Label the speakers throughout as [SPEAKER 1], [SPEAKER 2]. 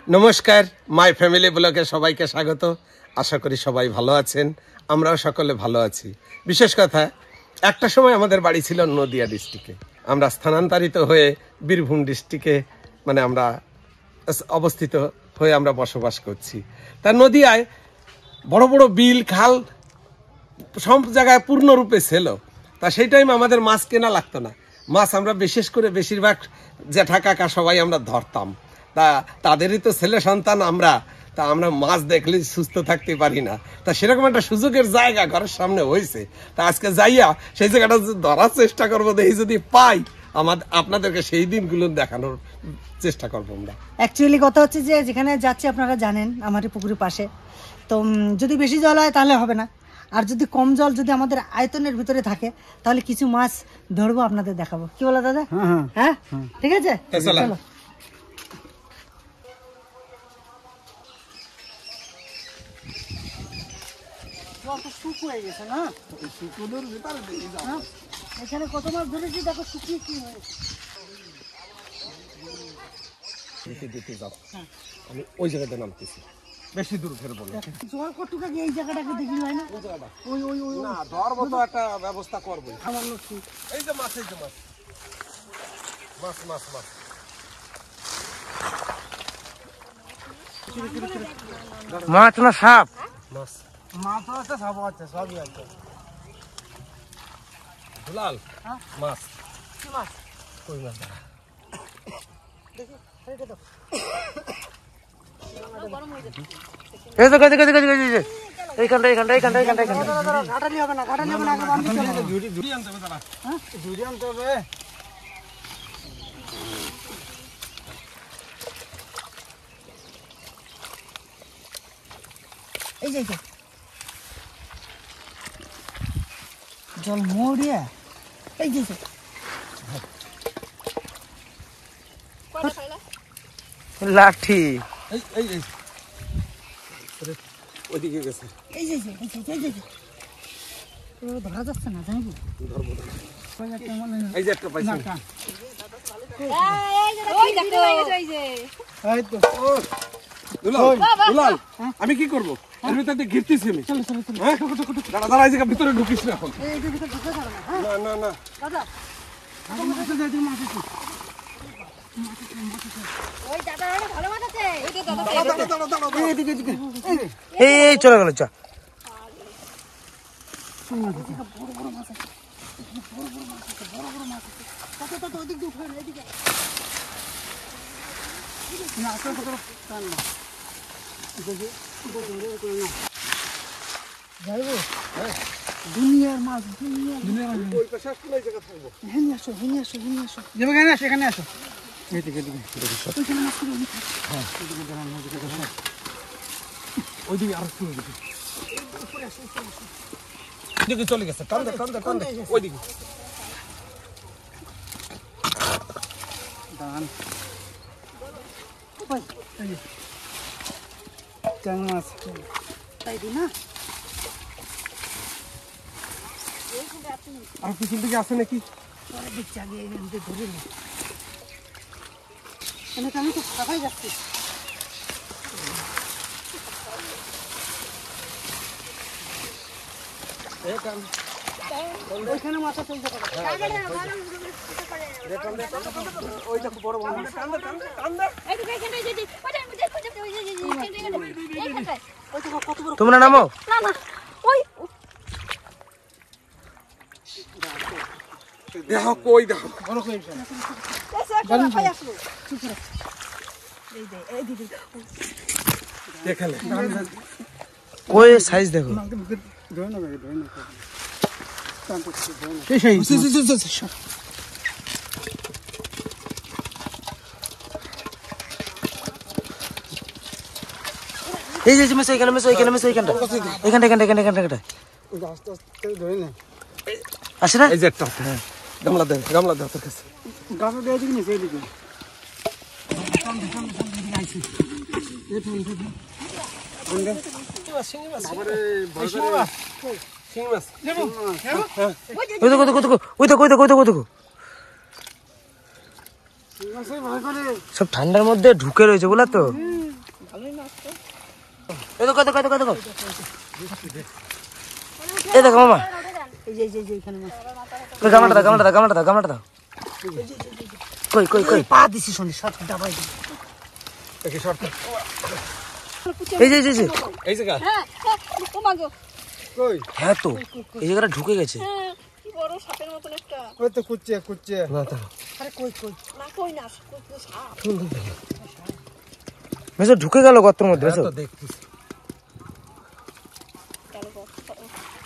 [SPEAKER 1] নমস্কার, my family ব্লগে সবাইকে স্বাগত। আশা করি সবাই ভালো আছেন, আমরাও সকলে ভালো আছি। বিশেষ কথা, একটা সময় আমাদের বাড়ি ছিল নদিয়া ডিস্ট্রিক্টে, আমরা স্থানান্তরিত হয়ে বীরভূম ডিস্ট্রিক্টে আমরা অবস্থিত হয়ে আমরা বসবাস করছি। তা নদিয়ায় বড় বড় বিল খাল সব জায়গায় পূর্ণরূপে ছিল। তা সেই টাইম আমাদের মাছ কেনা লাগতো না। মাছ আমরা বিশেষ করে বেশিরভাগ জ্যাঠা কাকা সবাই আমরা ধরতাম। তা তাদেরই তো ছেলে সন্তান আমরা, তা আমরা মাছ দেখলে সুস্থ থাকতে পারি না। তা সেরকম একটা সুযোগের জায়গা ঘরের সামনে হয়েছে। তা আজকে যাইয়া সেই জায়গাটা ধরার চেষ্টা করবো, দেখি যদি পাই আপনাদেরকে সেই দিনগুলো দেখানোর চেষ্টা করবো আমরা।
[SPEAKER 2] অ্যাকচুয়ালি কথা হচ্ছে যে যেখানে যাচ্ছি আপনারা জানেন আমার পুকুরের পাশে, তো যদি বেশি জল হয় তাহলে হবে না, আর যদি কম জল যদি আমাদের আয়তনের ভিতরে থাকে তাহলে কিছু মাছ ধরবো, আপনাদের দেখাবো। কি বলো দাদা? হ্যাঁ, ঠিক আছে, চলো। এখানে কত মাছ ধরেছি দেখো, শুকিয়ে কি হয়েছে।
[SPEAKER 1] আমি ওই জায়গাতে নামতেছি, বেশি দূর ফেরবো না।
[SPEAKER 2] জল কটুকা এই জায়গাটাকে দেখলি হয় না? ওই ওই ওই
[SPEAKER 1] না, ধরবো তো একটা ব্যবস্থা করবো।
[SPEAKER 2] সামান্য
[SPEAKER 1] এই যে মাছ, এই যে মাছ, মাছ মাছ মাছ
[SPEAKER 3] মাছ না সাপ?
[SPEAKER 1] মাছ
[SPEAKER 3] মাছ আছে, সাপ আছে, সবই আছে।
[SPEAKER 1] দুলাল, মাছ
[SPEAKER 2] কি মাছ?
[SPEAKER 1] কই মাছ ধরা।
[SPEAKER 3] এই দেখো দেখো দেখো দেখো, এইখানটা এইখানটা এইখানটা এইখানটা এইখানটা।
[SPEAKER 2] ঘাটালি হবে না, ঘাটালি হবে না, আগে বাঁধতে হবে।
[SPEAKER 1] ঝুড়ি আনতে হবে দাঁড়া।
[SPEAKER 3] ঝুড়ি আনতে হবে।
[SPEAKER 2] এই যে জল মরিয়া, এই যে
[SPEAKER 3] লাঠি,
[SPEAKER 1] এই এই এই ওইদিকে গেছে।
[SPEAKER 2] এই যে ধরা যাচ্ছে না, জানি
[SPEAKER 1] ধরবো এই যে একটা পাইছি। দুলাল, আমি কি করবো? এর ভিতরে ঘিরতেছি আমি। দাঁড়া দাঁড়া, এই জায়গা ভিতরে ঢুকিস না এখন। না না না,
[SPEAKER 3] এই চলে গেল। চা
[SPEAKER 2] দুনিয়ার মাছ,
[SPEAKER 1] ওই পাশে আসলে এই জায়গা থাকবো।
[SPEAKER 2] হেনে আসো, হেনে আসো, হেনে আসো।
[SPEAKER 3] এখানে আসো, এখানে আসো।
[SPEAKER 1] ওইদিকে আর একটু ওইদিকে চলে গেছে। টান দে টান দে টান দে, ওইদিকে
[SPEAKER 3] মাছ
[SPEAKER 2] তাই দি না,
[SPEAKER 1] আর পিছন দিকে আছে নাকি?
[SPEAKER 2] পরে দেখছি, আগে ধরে নি। আমি তো সাফাই যাচ্ছি। ওইখানে মাছ আছে,
[SPEAKER 3] তোমরা নামো।
[SPEAKER 1] দেখো কই, দেখো দেখালে
[SPEAKER 3] ওই সাইজ দেখো। এই যে মেসো, এখানে মেসো, এখানে মেসো, এইখানটা এখানটা এখানটা এখানটা এখানটা আসে না?
[SPEAKER 1] এই যে একটা গামলা দে, গামলা দে তোর কাছে।
[SPEAKER 3] গামলা দিয়ে দিবি না, সেই দিকে সব ঠান্ডার মধ্যে ঢুকে রয়েছে, বলা তো। এই দেখো দেখো দেখো দেখো এই দেখো মামা
[SPEAKER 2] এই যে এখানে মাছ।
[SPEAKER 3] ওই গামলাটা দাও গামলাটা দাও গামলাটা দাও গামলাটা দাও কই কই কই
[SPEAKER 2] পা দিছি শুনি সব ডাবাই দিছি।
[SPEAKER 1] দেখি শর্ট
[SPEAKER 3] এই যে এই যে
[SPEAKER 1] এই জায়গা
[SPEAKER 4] হ্যাঁ ও মাগো
[SPEAKER 1] কই
[SPEAKER 3] হ্যাঁ তো এই জায়গাটা ঢুকে গেছে
[SPEAKER 4] কি বড় সাপের মতন একটা
[SPEAKER 1] ওই তো কুচ্ছে না তো
[SPEAKER 2] আরে কই
[SPEAKER 4] না কই না কই তো সাপ
[SPEAKER 3] মেসো ঢুকে গেল গর্তের মধ্যে মেসো
[SPEAKER 1] তো দেখতেছি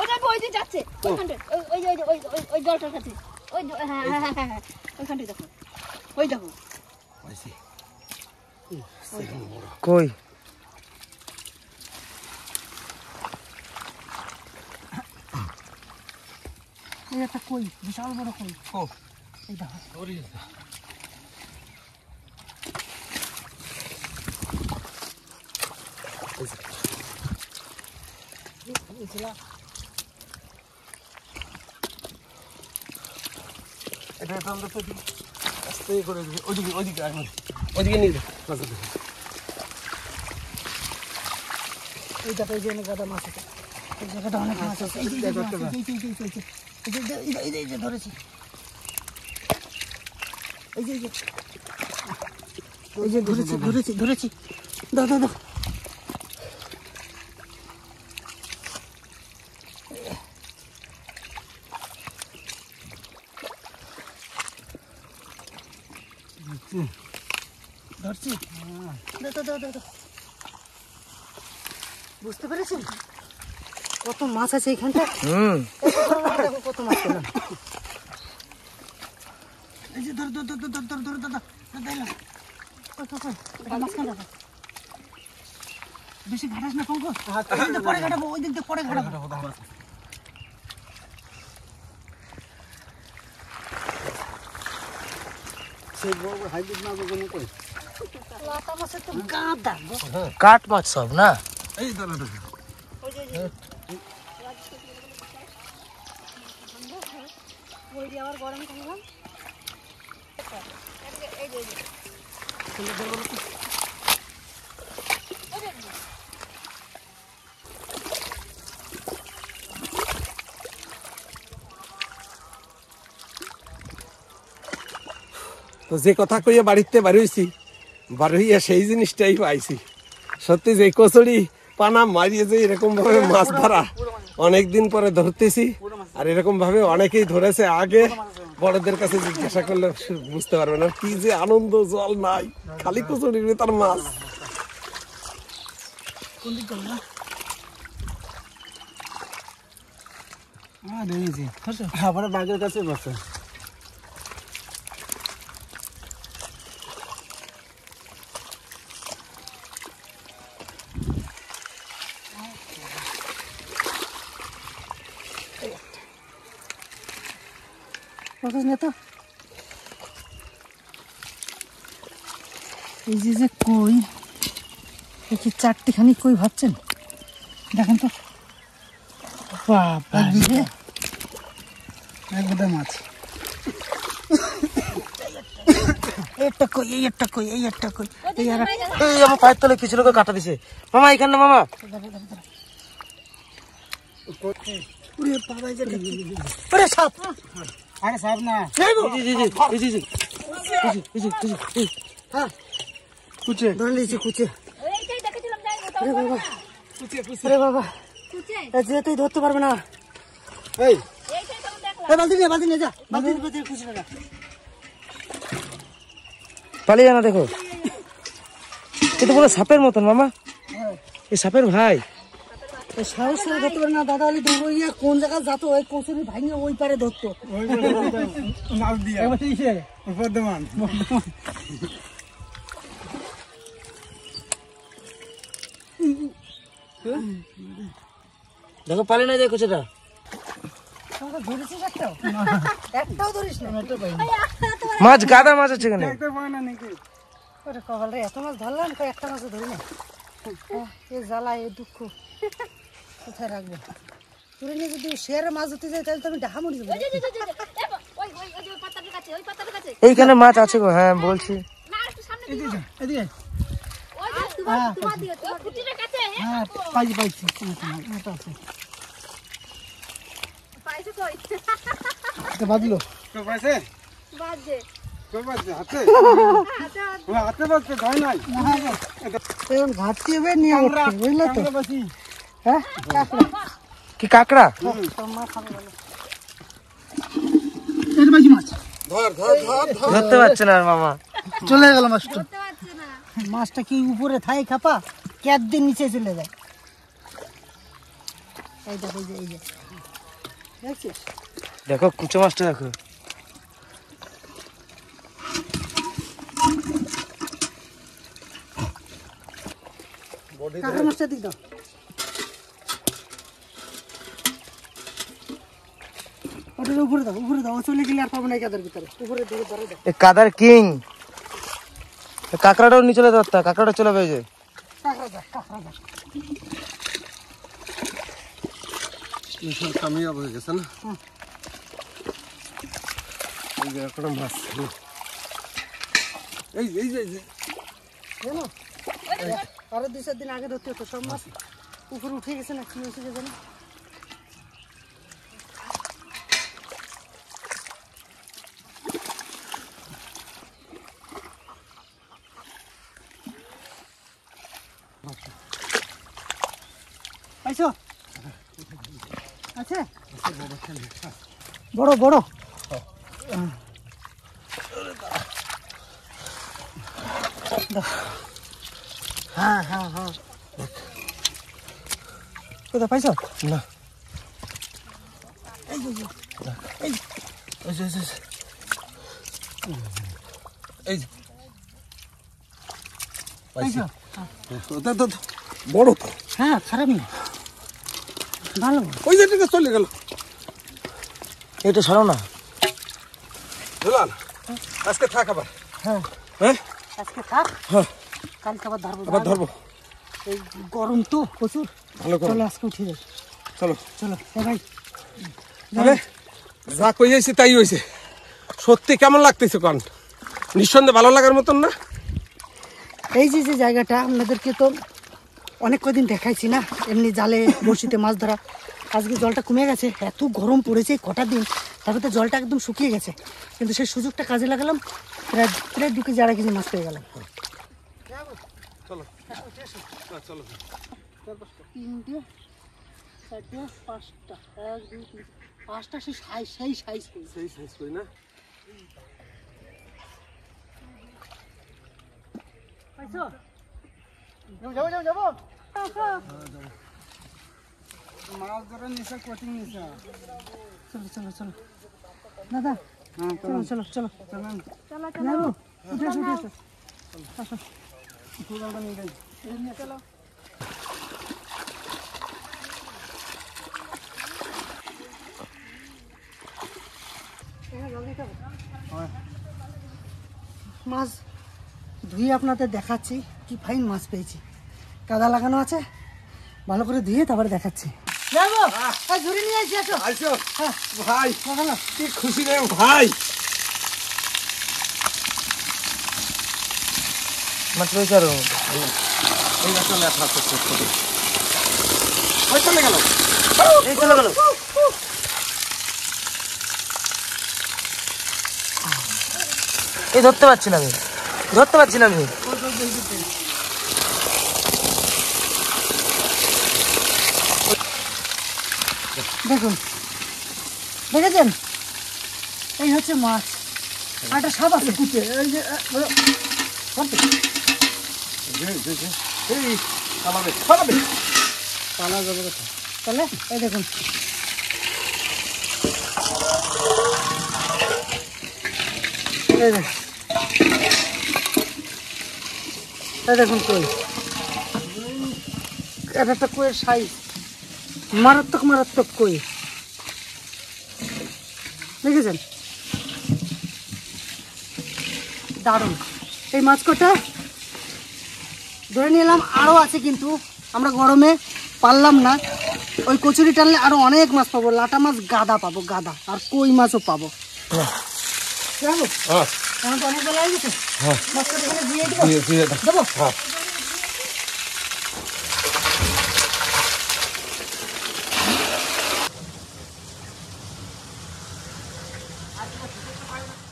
[SPEAKER 4] ওই দেখো ওই যে যাচ্ছে ওইখানটা ওই ওই ওই ওই ওই জলটার কাছে ওই হ্যাঁ হ্যাঁ হ্যাঁ হ্যাঁ ওইখানটা দেখো ওই দেখো
[SPEAKER 1] পাইছি
[SPEAKER 3] কই
[SPEAKER 2] এই একটা কই বিশাল বড় কই।
[SPEAKER 1] ও
[SPEAKER 2] এই দেখো
[SPEAKER 1] ওরে এটা তো আমরা তো আস্তে করে ওইদিকে আয় ওইদিকে নিয়ে যা
[SPEAKER 2] এই দেখো এই যে অনেক গাদা মাছ আছে। এই জায়গাটা অনেক মাছ আছে। এই যে এই যে ধরেছি। এই যে ধরেছি দাও দাও দাও। ধরছি দাও। বুঝতে পেরেছেন কত মাছ আছে এইখানটা? দেখো কত মাছ পেলাম। এই যে ধর বেশি ঘাটাস না পঙ্কজ, পরে ঘাটাবো, ওই দিক দিয়ে পরে ঘাটাবো। লাটা মাছের তো গাদা গো।
[SPEAKER 3] কাঠ মাছ সব না
[SPEAKER 1] এই দাঁড়া
[SPEAKER 4] ওই যে আবার গরম করলাম এই যে
[SPEAKER 1] তো যে কথা কইয়া বাড়িতে বাড়িয়েছি বাড়িয়া সেই জিনিসটাই পাইছি। সত্যি যে কচুরি পানা মারিয়ে যে এরকম ভাবে মাছ ধরা অনেকদিন পরে ধরতেছি, আর এরকম ভাবে অনেকেই ধরেছে আগে। বড়দের কাছে জিজ্ঞাসা করলে বুঝতে পারবেন আর কি যে আনন্দ, জল নাই খালি কচুরির ভেতর মাছ।
[SPEAKER 2] আবার বাঘের কাছে বসে। তো এই যে কই, দেখি চারটিখানি কই ভাবছেন, দেখেন তো বাবা মাছ। একটা কই, এই একটা কই, এই একটা কই, এই আর
[SPEAKER 3] এই আমার পায়ের তলে কিছু লোক কাটা দিছে মামা এখানে না মামা
[SPEAKER 2] সাপ। আরে সাপ না, কুচে ধরে নিয়েছি, কুচে।
[SPEAKER 4] এইটাই দেখেছিলাম যাই
[SPEAKER 2] আরে বাবা যেতেই ধরতে পারবে না। এই বালতি নিয়ে যা, বালতি কুচে না।
[SPEAKER 3] পালিয়ে না দেখো, এটা পুরো সাপের মতন মামা, এই সাপের ভাই।
[SPEAKER 2] সাহস করে ধরতে পারে না দাদা, আলি দৌড়িয়ে কোন জায়গায় যাতো, ওই কচুরি ভাঙিয়ে ওই পারে ধরতো। বর্ধমান
[SPEAKER 3] দেখো পালিয়ে না দেখো সেটা।
[SPEAKER 2] ধরেছিস একটাও? একটাও ধরিস না।
[SPEAKER 3] মাছ গাদা মাছ আছে এখানে।
[SPEAKER 2] ওরে কপাল রে, এত মাছ ধরলাম কই একটা মাছ ধরি না। এ জ্বালা, এ দুঃখ কোথায় রাখবো? তুই নিয়ে যদি শেয়ারে মাছ ধরতে যাই তাহলে তো আমি ডাহা মরি যাবো।
[SPEAKER 4] ওই পাতাটার কাছে ওই পাতাটার কাছে
[SPEAKER 3] এইখানে মাছ আছে গো, হ্যাঁ বলছি।
[SPEAKER 4] না একটু সামনে
[SPEAKER 2] এদিকে
[SPEAKER 4] ওই
[SPEAKER 2] হ্যাঁ,
[SPEAKER 4] তোমার দিকে তোমার খুঁটিটা কাছে
[SPEAKER 2] হ্যাঁ পাইছি এটা আছে
[SPEAKER 4] পাইছো কই
[SPEAKER 2] এটা বাজলো
[SPEAKER 5] তো পাইছে
[SPEAKER 4] বাজে
[SPEAKER 5] তো পাইছে হাতে
[SPEAKER 4] আচ্ছা
[SPEAKER 5] হাতে বাজতে যায় নাই
[SPEAKER 2] এখন ঘাটতি হবে নিয়ে উঠছে বুঝলে তো
[SPEAKER 5] বাসি
[SPEAKER 2] হ্যাঁ কাঁকড়া
[SPEAKER 3] কি কাঁকড়া?
[SPEAKER 2] তোর মা খাবে বলো
[SPEAKER 1] ধর ধর ধর ধর
[SPEAKER 3] ধরতে পারছে না আর মামা।
[SPEAKER 2] চলে গেল মাছটা
[SPEAKER 4] করতে পারছে না
[SPEAKER 2] মাছটা কি উপরে থাকে খাপা ক্যাপ দিয়ে নিচে চলে যায় এই দেখো এই যে দেখছিস
[SPEAKER 3] দেখো কুচো মাছটা দেখো।
[SPEAKER 2] কাঁকড়া মাছটা দিক দাও ওটার উপরে দাও ও চলে গেলে আর পাবো না এই কাদের ভিতরে উপরে দিকে ধরে দাও
[SPEAKER 3] এ কাদার কিং। কাঁকড়াটাও নিয়ে চলে ধরতা, কাঁকড়াটা চলে পেয়েছে।
[SPEAKER 2] কাঁকড়া দাও
[SPEAKER 1] কামিয়াব হয়ে গেছে না এই যে একটা মাছ এই এই যে
[SPEAKER 2] জানো আরো 2-4 দিন আগে ধরতে হতো সব মাছ উপরে উঠে গেছে না কি হয়েছে কে জানো পাইছো আছে বড় বড় হ্যাঁ হ্যাঁ হ্যাঁ কোথায় পাইছো
[SPEAKER 1] না
[SPEAKER 2] এই যে,
[SPEAKER 1] এই যে এই যে
[SPEAKER 2] পাইছো
[SPEAKER 1] বড় তো
[SPEAKER 2] হ্যাঁ খারাপ না ভালো
[SPEAKER 1] ওই যে দিকে চলে গেল
[SPEAKER 3] এটা সরো না।
[SPEAKER 1] দুলাল আজকে থাক আবার
[SPEAKER 2] হ্যাঁ
[SPEAKER 1] হ্যাঁ
[SPEAKER 2] আজকে থাক
[SPEAKER 1] হ্যাঁ
[SPEAKER 2] কালকে আবার ধরবো
[SPEAKER 1] আবার ধরবো
[SPEAKER 2] এই গরম তো প্রচুর
[SPEAKER 1] ভালো করে
[SPEAKER 2] চলো আজকে উঠে যাই
[SPEAKER 1] চলো
[SPEAKER 2] চলো এ ভাই
[SPEAKER 1] তাহলে যা কই যাইছে তাই হয়েছে সত্যি কেমন লাগতেছে কন নিঃসন্দেহে ভালো লাগার মতন না
[SPEAKER 2] এই যে যে জায়গাটা আপনাদেরকে তো অনেক কদিন দেখাইছি না এমনি জালে বড়শিতে মাছ ধরা আজকে জলটা কমে গেছে এত গরম পড়েছে কটা দিন তারপরে তো জলটা একদম শুকিয়ে গেছে কিন্তু সেই সুযোগটা কাজে লাগালাম প্রায় 2 কেজি 2.5 কেজি মাছ পেয়ে গেলাম
[SPEAKER 1] চলো চলো
[SPEAKER 2] 3টে 4টে 5টা 1 2 3 5টা সেই সাইজ
[SPEAKER 1] সেই সাইজ করি না
[SPEAKER 2] পাইছো যাবো
[SPEAKER 5] মাছ ধরার নিচে কোচিং নিচে
[SPEAKER 2] চলো দাদা
[SPEAKER 5] হ্যাঁ
[SPEAKER 2] চলো
[SPEAKER 5] চলুন
[SPEAKER 2] যাবো উঠে আসো আসো
[SPEAKER 5] ফুলটা নিয়ে যাই
[SPEAKER 2] মাছ ধুয়ে আপনাদের দেখাচ্ছি কি ফাইন মাছ পেয়েছি কাদা লাগানো আছে ভালো করে ধুয়ে তারপরে দেখাচ্ছি যাবো ধরে নিয়ে আসি আসো
[SPEAKER 1] আইসো
[SPEAKER 2] হ্যাঁ
[SPEAKER 1] ভাই
[SPEAKER 2] ভালো
[SPEAKER 1] কি খুশি রে ভাই
[SPEAKER 3] মাছ পেয়েছে আরো।
[SPEAKER 1] এই দেখো লেখা আছে ছোট ওই চলে গেল
[SPEAKER 3] এই চলে গেল। এই ধরতে পারছি না আমি।
[SPEAKER 2] দেখুন দেখেছেন এই হচ্ছে মাছ আর একটা সাপ আছে কুচে এই যে
[SPEAKER 1] এই পালাবে পালাবে
[SPEAKER 2] পালা যাবে কথা তাহলে এই দেখুন এই দেখুন এই দেখুন কই এটা একটা কইয়ের সাইজ মারাত্মক কই দেখেছেন দারুণ এই মাছ কটা ধরে নিলাম আরো আছে কিন্তু আমরা গরমে পারলাম না ওই কচুরি টানলে আরো অনেক মাছ পাবো লাটা মাছ গাদা পাবো গাদা আর কই মাছও পাবো যাবো
[SPEAKER 1] হ্যাঁ
[SPEAKER 2] এখন তো অনেক বেলা হয়ে গেছে মাছ কটা এখানে দিয়ে
[SPEAKER 1] দিয়ে দাও।
[SPEAKER 2] দেবো
[SPEAKER 1] হ্যাঁ আর কোনো সুযোগ তো পায় না।